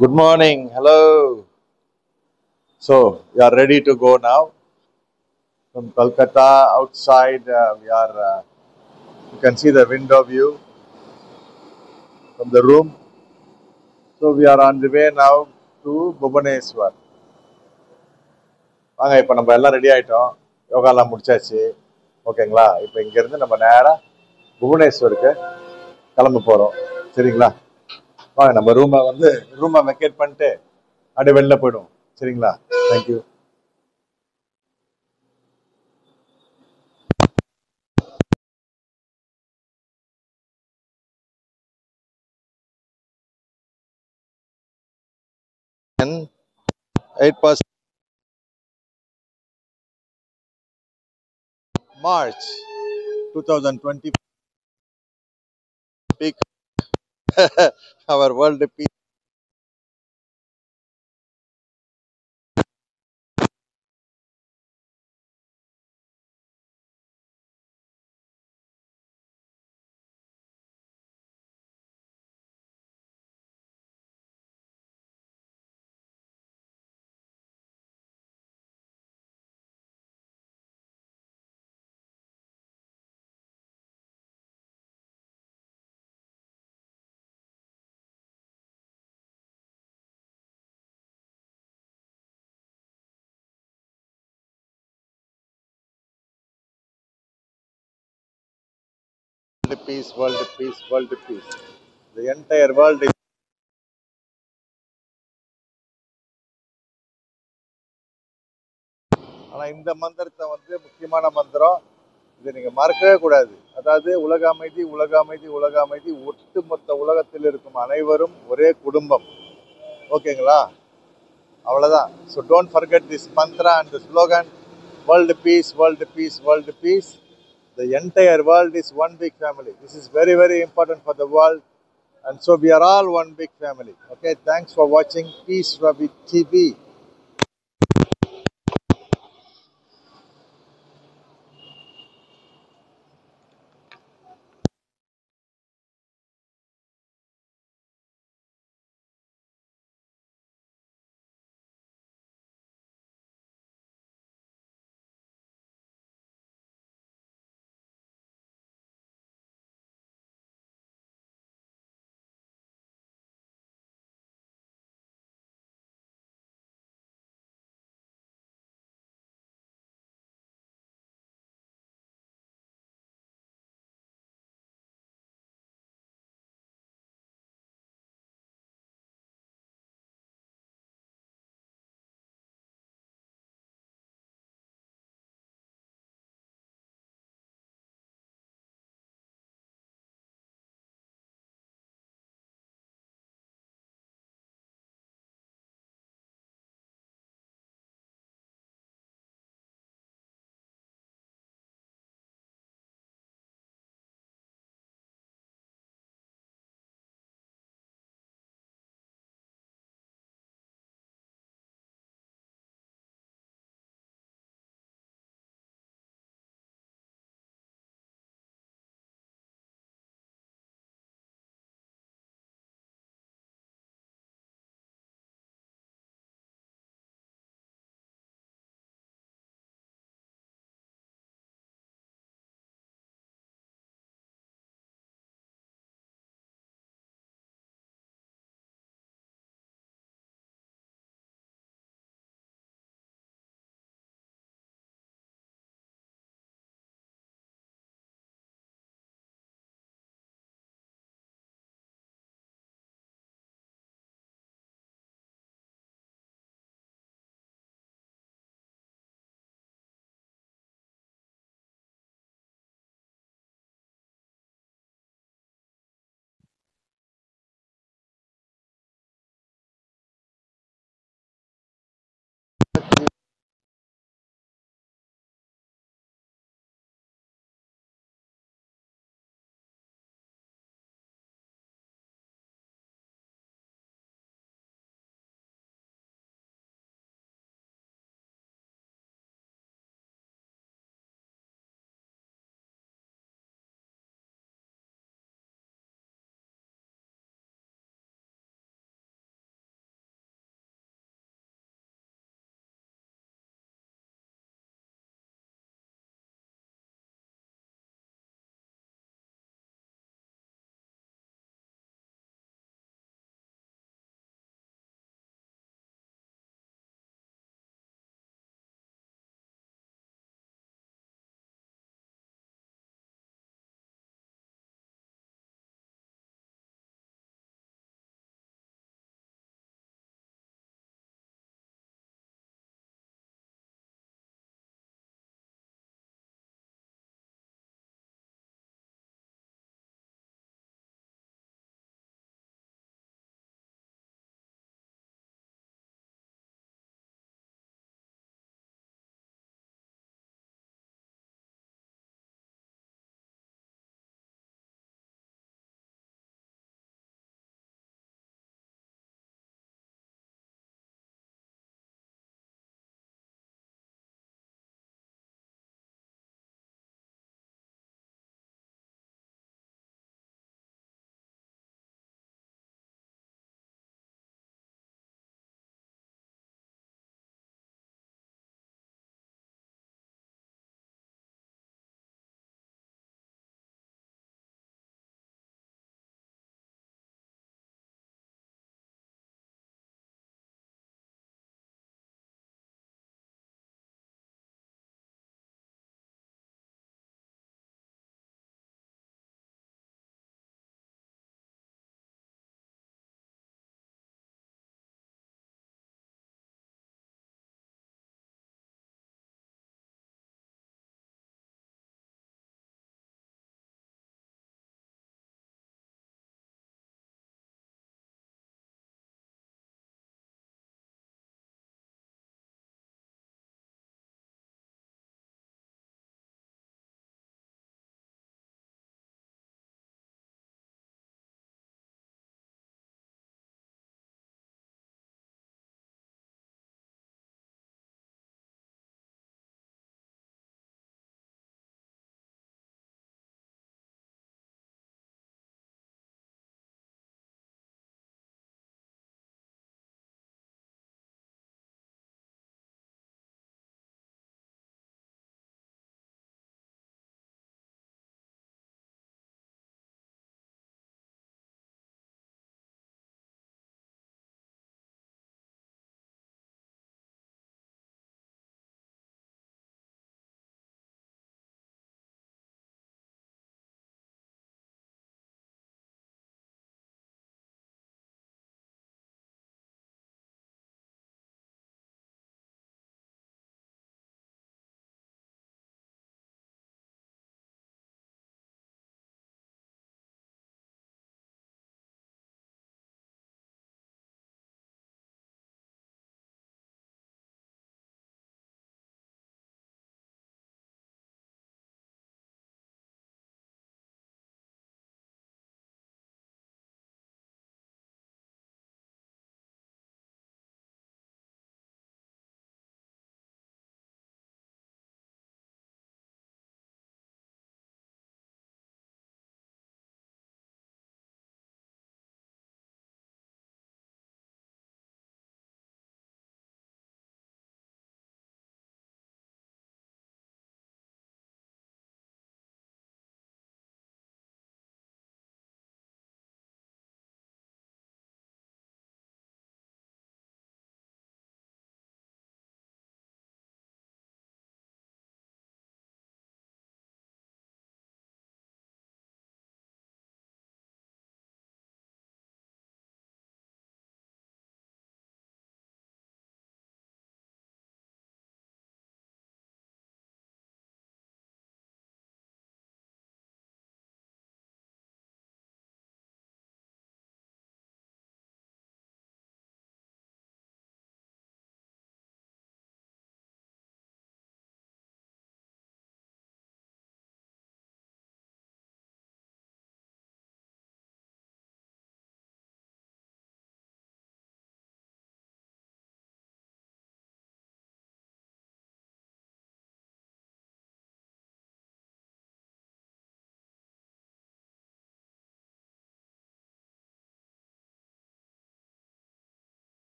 Good morning. Hello. So, you are ready to go now from Kolkata outside. We are. You can see the window view from the room. So, we are on the way now to Bhubaneswar. வாங்க இப்போ நம்ம எல்லாம் ready ஆயிட்டோம். யோகாலாம் முடிச்சாச்சு. ஓகேங்களா? இப்போ இங்கேருந்து நம்ம நேராக புவனேஸ்வருக்கு கிளம்ப போகிறோம். சரிங்களா? வாங்க நம்ம ரூமை வெக்கேட் பண்ணிட்டு அப்படியே வெளில போயிடுவோம். சரிங்களா? Thank you. 8 past March 2020 peak our world peak. World peace, world peace, world peace. The entire world is. ஆனால் இந்த மந்திரத்தை முக்கியமான மந்திரம் இதை நீங்கள் மறக்கவே கூடாது. அதாவது உலக அமைதி, உலக அமைதி, உலக அமைதி, ஒட்டுமொத்த உலகத்தில் இருக்கும் அனைவரும் ஒரே குடும்பம். ஓகேங்களா? அவ்வளோதான். So don't forget this Mantra and the slogan world piece, world piece, world piece. The entire world is one big family. This is very, very important for the world. And so we are all one big family. Okay, thanks for watching Peace Ravi TV.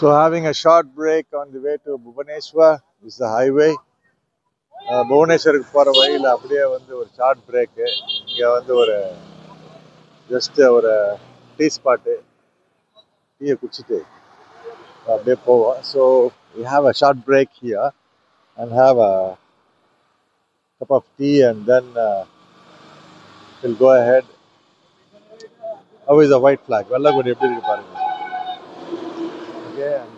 So having a short break on the way to Bhubaneswar. This is the highway. புவனேஸ்வருக்கு போகிற வழியில் அப்படியே வந்து ஒரு short brake. இங்கே வந்து ஒரு just ஒரு tea spot, டீயை குடிச்சிட்டு அப்படியே போவோம். So we have a short break here and have a cup of tea and then we'll go ahead. How is the white flag? வெள்ளக்கொடி எப்படி இருக்கு பாருங்க. Okay, and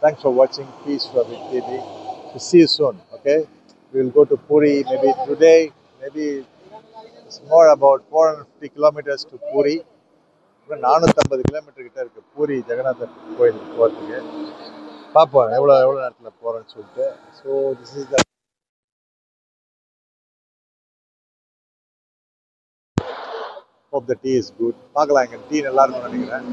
thanks for watching Peace from TV. So see you soon. Okay, we will go to Puri maybe today. Maybe it's more about 450 kilometers to Puri. 450 kilometre கிட்ட இருக்கு பூரி ஜெகநாதர் கோயிலுக்கு போகிறதுக்கு. பார்ப்போம் எவ்வளோ நேரத்தில் போகிறோன்னு சொல்லிட்டு. So this is the hope the tea is good. பார்க்கலாம், எங்கள் டீ நல்லா இருக்கும்னு நினைக்கிறேன்.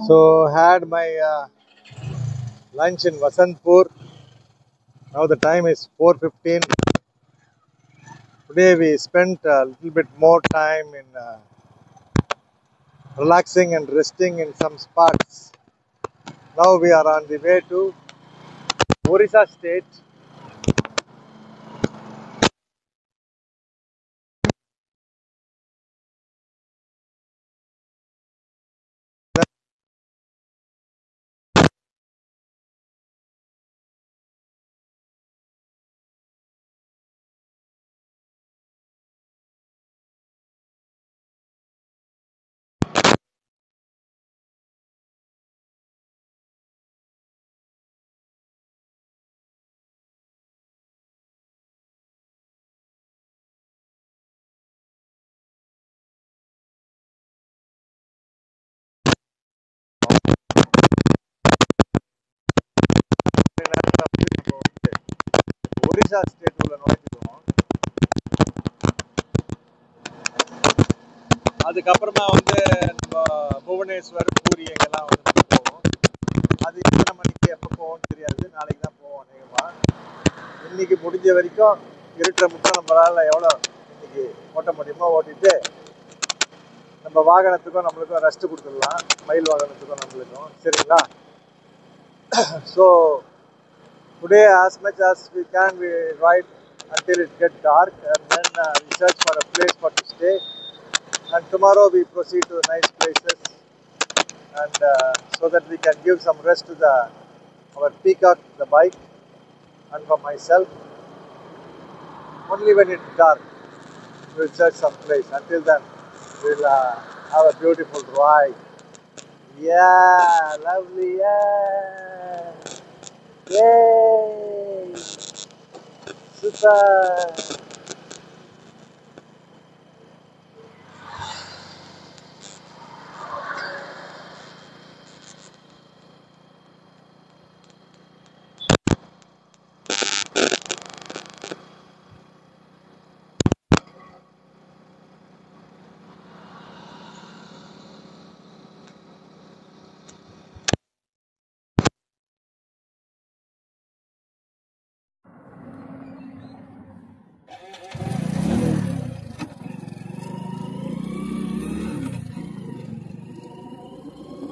So had my lunch in Vasantpur. Now the time is 4:15. Today we spent a little bit more time in relaxing and resting in some spots. Now we are on the way to Orissa state. Orissa state உள்ள நுழைஞ்சிடுவோம். அதுக்கப்புறமா வந்து நம்ம புவனேஸ்வர் பூரி எங்கெல்லாம் வந்து போவோம். அது எத்தனை மணிக்கு எப்போ போவோம்னு தெரியாது. நாளைக்கு தான் போவோம் அநேகமாக. இன்னைக்கு முடிஞ்ச வரைக்கும் இருட்டுற முட்டை நம்மளால எவ்வளோ இன்னைக்கு ஓட்ட முடியுமோ ஓட்டிட்டு நம்ம வாகனத்துக்கும் நம்மளுக்கும் ரெஸ்ட் கொடுத்துடலாம். மயில் வாகனத்துக்கும் நம்மளுக்கும் சரிங்களா? So today as much as we can we ride until it gets dark and then we search for a place for to stay, and tomorrow we proceed to nice places and so that we can give some rest to our peacock, the bike, and for myself. Only when it's dark we will search some place. Until then we'll have a beautiful ride. Yeah, lovely. Yeah, yay, super.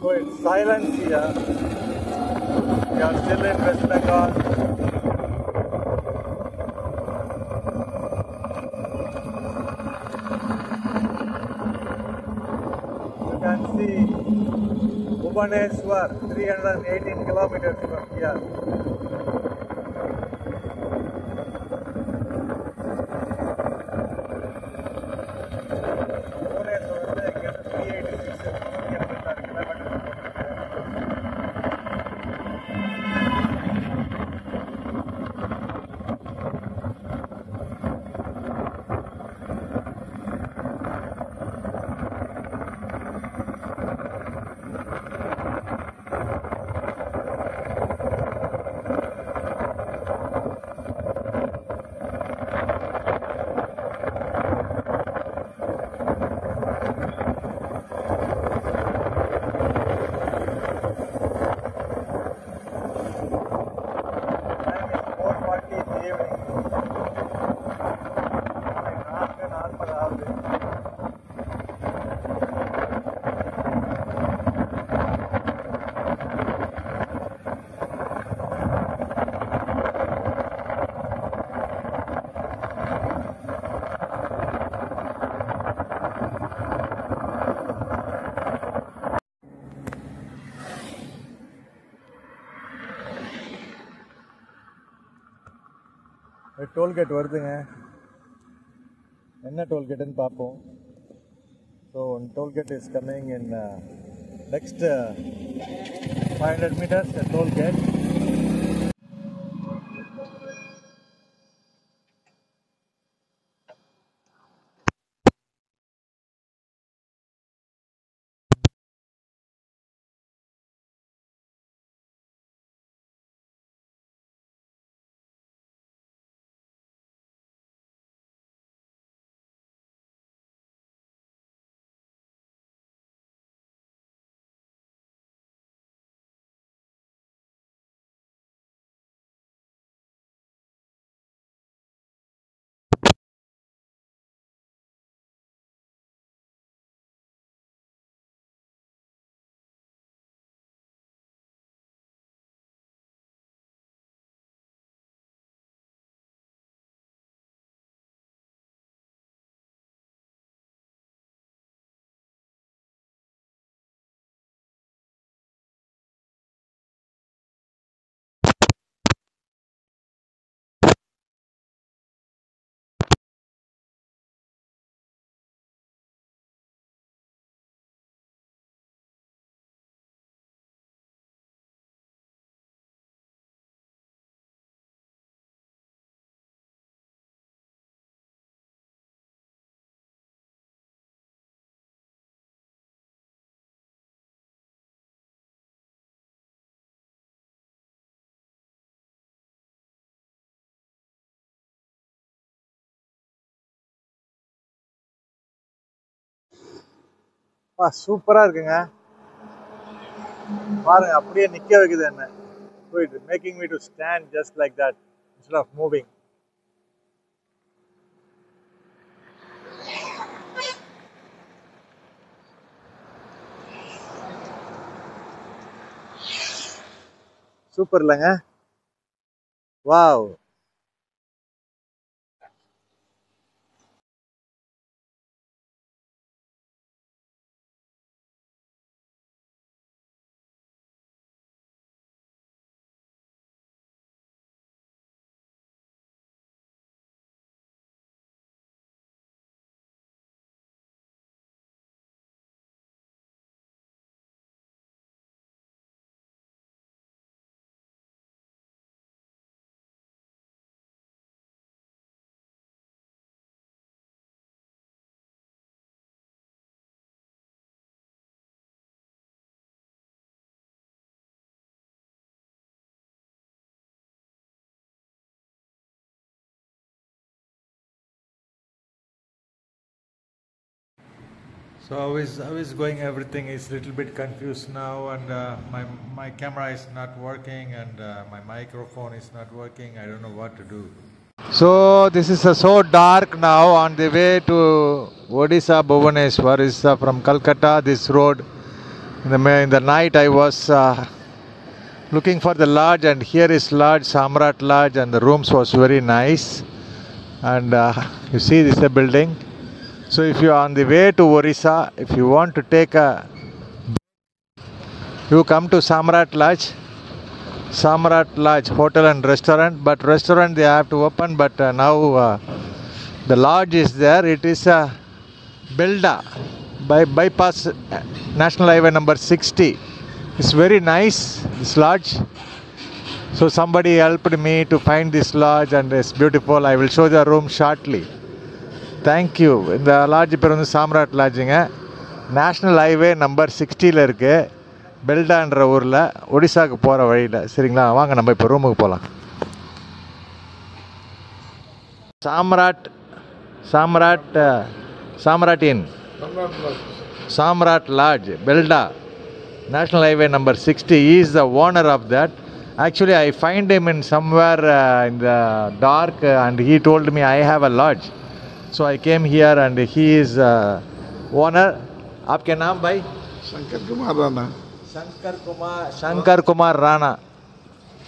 So it's silence here. We are still in West Bengal. You can see Bhubaneswar, 318 kilometers from here. Bhubaneswar வந்து இங்க இருந்து 386 kilometers. Tollgate வருதுங்க. என்ன டோல்கேட்டுன்னு பார்ப்போம். So tollgate is coming in next 500 meters tollgate. பா சூப்பரா இருக்குங்க. பாருங்க அப்படியே நிக்க வைக்குது என்ன. So it making me to stand just like that instead of moving. Super இல்லைங்க? Wow. So how is going? Everything is a little bit confused now, and my camera is not working, and my microphone is not working. I don't know what to do. So this is so dark now on the way to Odisha, Bhubaneswar. Is from Calcutta. This road. In the night, I was looking for the lodge, and here is lodge, Samrat Lodge, and the rooms was very nice. And you see, this is a building. So if you are on the way to Orissa, if you want to take you come to Samrat Lodge Hotel and Restaurant. But restaurant they have to open. But now the lodge is there. It is Belda bypass National Highway number 60. It's very nice, this lodge. So somebody helped me to find this lodge, and it's beautiful. I will show the room shortly. Thank you. இந்த lodge பேர் வந்து Samrat லாட்ஜுங்க. National highway number 60ல் இருக்குது, பெல்டான்ற ஊரில், ஒடிசாவுக்கு போகிற வழியில். சரிங்களா, வாங்க நம்ம இப்போ ரூமுக்கு போகலாம். சாம்ராட் இன் Samrat Lodge, Belda, National Highway number 60. He is the owner of that. Actually, I find him in somewhere in the dark, and he told me I have a lodge. So I came here, and he is owner. आपके नाम भाई? Shankar Kumar Rana. Shankar Kumar Rana.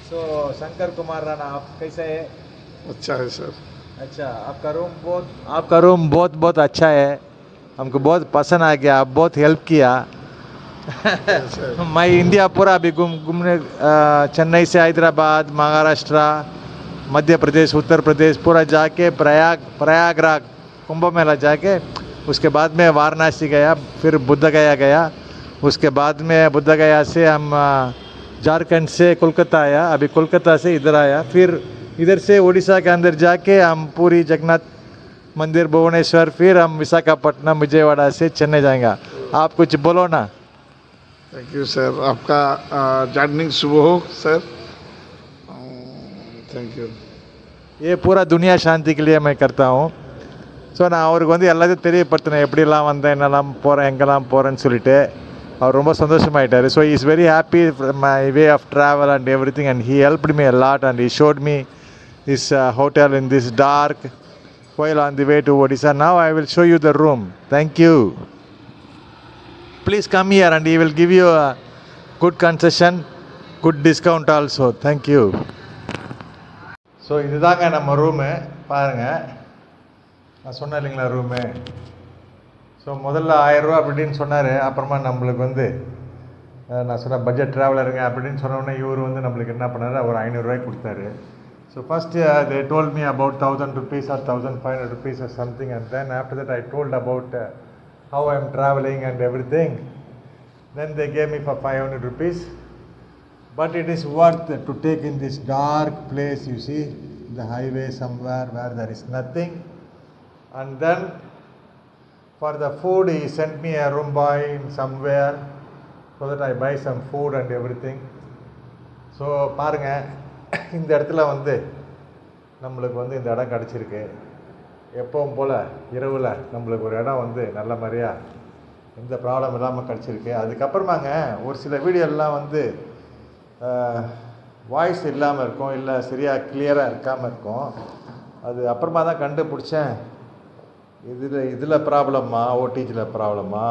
So Shankar Kumar Rana, आप कैसे है? अच्छा है sir. अच्छा, आपका रूम बहुत अच्छा है. हमको बहुत पसंद आ गया. आप बहुत हेल्प किया. मैं इंडिया पूरा अभी घूमने चेन्नई से हैदराबाद, महाराष्ट्र, मध्य प्रदेश, उत्तर प्रदेश पूरा जाके प्रयागराज कुंभ मेला जाके, उसके बाद में वाराणसी गया, फिर बुद्ध गया. उसके बाद में बुद्ध गया से हम झारखंड से कोलकाता आया. अभी कोलकाता से इधर आया. फिर इधर से उड़ीसा के अंदर जाके हम पूरी जगन्नाथ मंदिर, भुवनेश्वर, फिर हम विशाखापट्टनम, विजयवाड़ा से चेन्नई जाएंगे. आप कुछ बोलो ना. Thank you sir. आपका जर्नी शुभ हो सर. Thank you. ये पूरा दुनिया शांति के लिए मैं करता हूँ. ஸோ நான் அவருக்கு வந்து எல்லாத்தையும் தெரியப்படுத்தினேன், எப்படிலாம் வந்தேன், என்னெல்லாம் போகிறேன், எங்கெல்லாம் போகிறேன்னு சொல்லிட்டு. அவர் ரொம்ப சந்தோஷமாயிட்டார். So is very happy my way of travel and every thing, and he helped me a lot, and he showed me his hotel in this dark while on the way to Odisha. Now I will show you the room. Thank you. Please come here, and he will give you a good concession, good discount also. Thank you. So இதுதாங்க நம்ம room. பாருங்கள், நான் சொன்னேன் இல்லைங்களா room. So முதல்ல 1000 ரூபா அப்படின்னு சொன்னார். அப்புறமா நம்மளுக்கு வந்து நான் சொன்னேன் பட்ஜெட் ட்ராவலருங்க அப்படின்னு சொன்னோடனே இவர் வந்து நம்மளுக்கு என்ன பண்ணார், ஒரு 500 ரூபாய்க்கு கொடுத்தாரு. So first they told me about 1000 rupees or 1500 rupees or something, and then after that I told about how I am traveling and everything. Then they gave me for 500 rupees. But it is worth to take in this dark place, you see, the highway somewhere where there is nothing. And then for the food, he sent me a room boy somewhere so that I buy some food and everything. So பாருங்க, இந்த இடத்துல வந்து நம்மளுக்கு வந்து இந்த இடம் கிடச்சிருக்கு. எப்பவும் போல் இரவில் நம்மளுக்கு ஒரு இடம் வந்து நல்ல மாதிரியாக எந்த ப்ராப்ளம் இல்லாமல் கிடச்சிருக்கு. அதுக்கப்புறமாங்க ஒரு சில வீடியோலாம் வந்து வாய்ஸ் இல்லாமல் இருக்கும், இல்லை சரியாக கிளியராக இருக்காமல் இருக்கும். அது அப்புறமா தான் கண்டுபிடிச்சேன், இதில் ப்ராப்ளமா, ஓடிஜியில் ப்ராப்ளமா,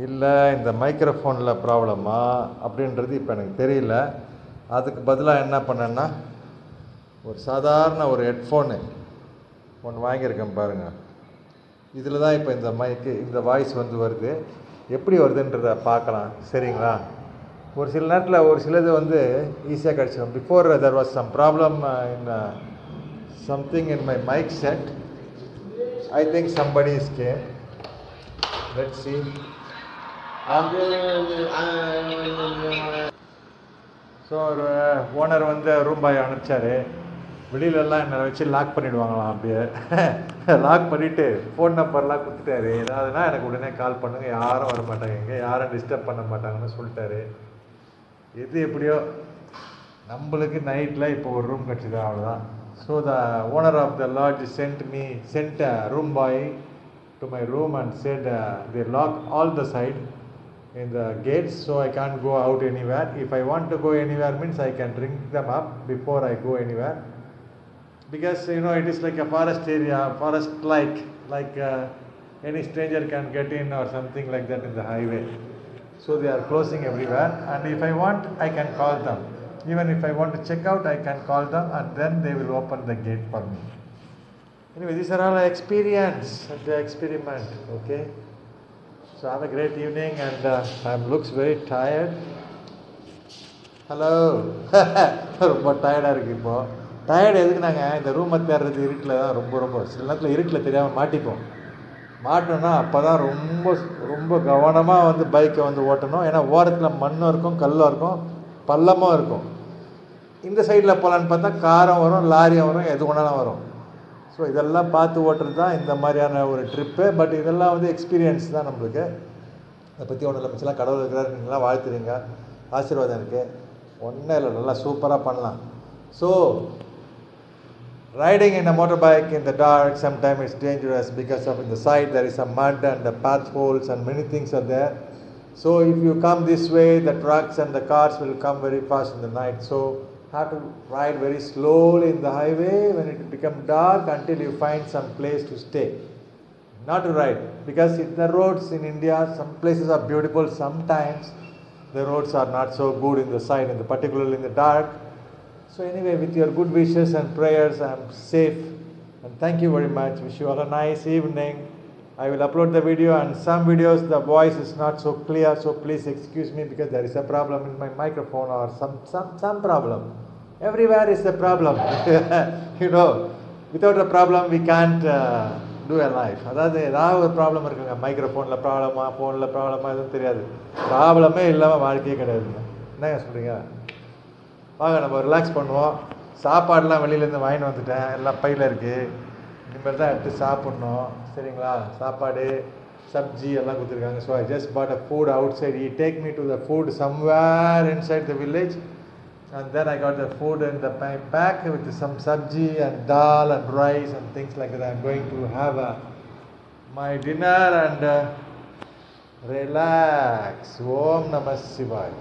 இல்லை இந்த மைக்ரோஃபோனில் ப்ராப்ளமா அப்படின்றது இப்போ எனக்கு தெரியல. அதுக்கு பதிலாக என்ன பண்ணேன்னா, ஒரு சாதாரண ஒரு ஹெட்ஃபோனு ஒன்று வாங்கியிருக்கேன் பாருங்கள். இதில் தான் இப்போ இந்த இந்த வாய்ஸ் வந்து வருது. எப்படி வருதுன்றதை பார்க்கலாம், சரிங்களா? ஒரு சில நேரத்தில் ஒரு சிலது வந்து ஈஸியாக கிடச்சிடும். Before there was some problem in something in my mic set. I think somebody is came. Let's see. So ஒரு ஓனர் வந்து ரூம் பாய் அனுப்பிச்சார். வெளியிலலாம் என்னை வச்சு லாக் பண்ணிவிடுவாங்களாம். அப்படியே லாக் பண்ணிவிட்டு ஃபோன் நம்பர்லாம் கொடுத்துட்டாரு. ஏதாவதுனா எனக்கு உடனே கால் பண்ணுங்கள், யாரும் வர மாட்டாங்க, இங்கே யாரும் டிஸ்டர்ப் பண்ண மாட்டாங்கன்னு சொல்லிட்டாரு. எது எப்படியோ நம்மளுக்கு நைட்டில் இப்போ ஒரு ரூம் கிடச்சிது, அவ்வளோதான். So the owner of the lodge sent a room boy to my room and said they lock all the side in the gates, so I can't go out anywhere. If I want to go anywhere means I can ring them up before I go anywhere, because you know it is like a forest area, forest like any stranger can get in or something like that in the highway. So they are closing everywhere, and if I want I can call them. Even if I want to check out, I can call them and then they will open the gate for me. Anyway, these are all experience and the experiment, okay? So have a great evening, and looks very tired. Hello. ரொம்ப டயர்டாக இருக்குது இப்போது. Tired எதுக்கு நாங்கள் இந்த ரூமை தேடுறது இருட்டில் தான், ரொம்ப சில நேரத்தில் இருட்டில் தெரியாமல் மாட்டிப்போம். மாட்டோன்னா அப்போ தான் ரொம்ப கவனமாக வந்து பைக்கை வந்து ஓட்டணும். ஏன்னா ஓரத்தில் மண்ணும் இருக்கும், கல்லும் இருக்கும், பள்ளமும் இருக்கும். இந்த சைடில் போகலான்னு பார்த்தா காரம் வரும், லாரியும் வரும், எது ஒன்றாலும் வரும். ஸோ இதெல்லாம் பார்த்து ஓட்டுறது தான் இந்த மாதிரியான ஒரு ட்ரிப்பு. பட் இதெல்லாம் வந்து எக்ஸ்பீரியன்ஸ் தான் நம்மளுக்கு. அதை பற்றி ஒன்றும் இல்லை, மிச்சலாம் கடவுள் இருக்கிறார், நீங்களாம் வாழ்த்துறீங்க, ஆசீர்வாதம் இருக்குது. ஒன்றும் இல்லை, நல்லா சூப்பராக பண்ணலாம். So riding in a motorbike in the dark sometimes it's dangerous, because of in the side there is some mud and the path holes and many things are there. So if you come this way, the trucks and the cars will come very fast in the night. So have to ride very slowly in the highway when it becomes dark until you find some place to stay. Not to ride, because the roads in India, some places are beautiful, sometimes the roads are not so good in the side, particularly in the dark. So anyway, with your good wishes and prayers, I am safe, and thank you very much. Wish you all a nice evening. I will upload the video, and some videos the voice is not so clear, so please excuse me, because there is a problem in my microphone or some problem. Everywhere is a problem. You know, without a problem we can't do a life. அதாவது ஏதாவது ஒரு problem இருக்குங்க. மைக்ரோஃபோனில் ப்ராப்ளமா, ஃபோனில் ப்ராப்ளமா, எதுவும் தெரியாது. ப்ராப்ளமே இல்லாமல் வாழ்க்கையே கிடையாதுங்க. என்னங்க சொல்கிறீங்க? வாங்க நம்ம ரிலாக்ஸ் பண்ணுவோம். சாப்பாடெலாம் வெளியிலேருந்து வாங்கிட்டு வந்துட்டேன், எல்லாம் பையில் இருக்குது. இனிமேல் தான் எடுத்து சாப்பிட்ணும், சரிங்களா? சாப்பாடு, சப்ஜி எல்லாம் கொடுத்துருக்காங்க. So I just bought a food outside. He take me to the food somewhere inside the village, and then I got the food in the pack with some sabji and dal and rice and things like that. I'm going to have my dinner and relax. Om Namah Shivaya.